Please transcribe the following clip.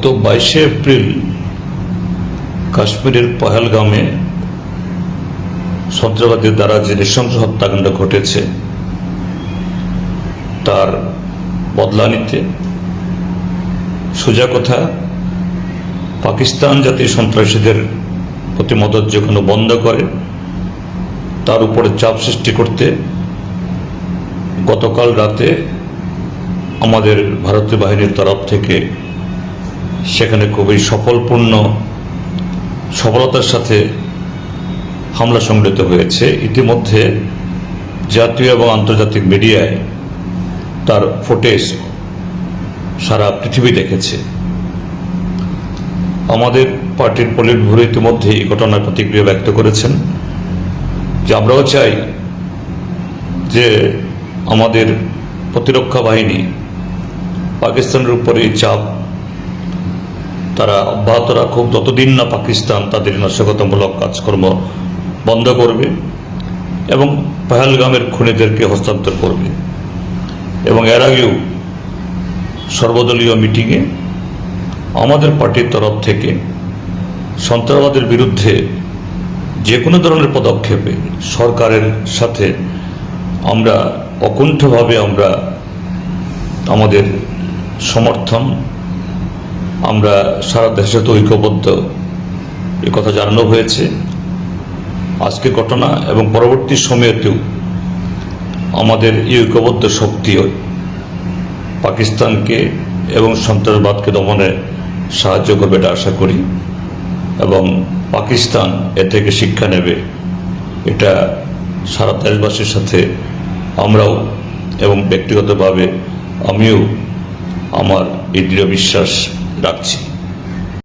গত 22শে এপ্রিল কাশ্মীরের পহেলগামে সন্ত্রাসবাদীদের দ্বারা যে নৃশংস হত্যাকাণ্ড ঘটেছে তার বদলা নিতে সোজা কথা পাকিস্তান যাতে সন্ত্রাসীদের প্রতি মদত যেখানে বন্ধ করে তার উপরে চাপ সৃষ্টি করতে গতকাল রাতে আমাদের ভারতীয় বাহিনীর তরফ থেকে সেখানে খুবই সফলতার সাথে হামলা সংঘটিত হয়েছে। ইতিমধ্যে জাতীয় এবং আন্তর্জাতিক মিডিয়ায় তার ফুটেজ সারা পৃথিবী দেখেছে। আমাদের পার্টির পলিট ব্যুরো ইতিমধ্যে এই ঘটনার প্রতিক্রিয়া ব্যক্ত করেছেন যে আমরাও চাই যে আমাদের প্রতিরক্ষা বাহিনী পাকিস্তানের উপরে চাপ তারা অব্যাহত রাখুক যতদিন না পাকিস্তান তাদের নাশকতামূলক কাজকর্ম বন্ধ করবে এবং পহেলগামের খুনিদেরকে হস্তান্তর করবে। এবং এর আগেও সর্বদলীয় মিটিংয়ে আমাদের পার্টির তরফ থেকে সন্ত্রাসবাদের বিরুদ্ধে যে কোনো ধরনের পদক্ষেপে সরকারের সাথে আমরা অকুণ্ঠভাবে আমাদের সমর্থন আমরা সারা দেশে তো ঐক্যবদ্ধ এ কথা জানানো হয়েছে। আজকের ঘটনা এবং পরবর্তী সময়েতেও আমাদের এই ঐক্যবদ্ধ শক্তি পাকিস্তানকে এবং সন্ত্রাসবাদকে দমনে সাহায্য করবে এটা আশা করি এবং পাকিস্তান এ থেকে শিক্ষা নেবে এটা সারা দেশবাসীর সাথে আমরাও এবং ব্যক্তিগতভাবে আমিও আমার এই দৃঢ় বিশ্বাস রাখছি।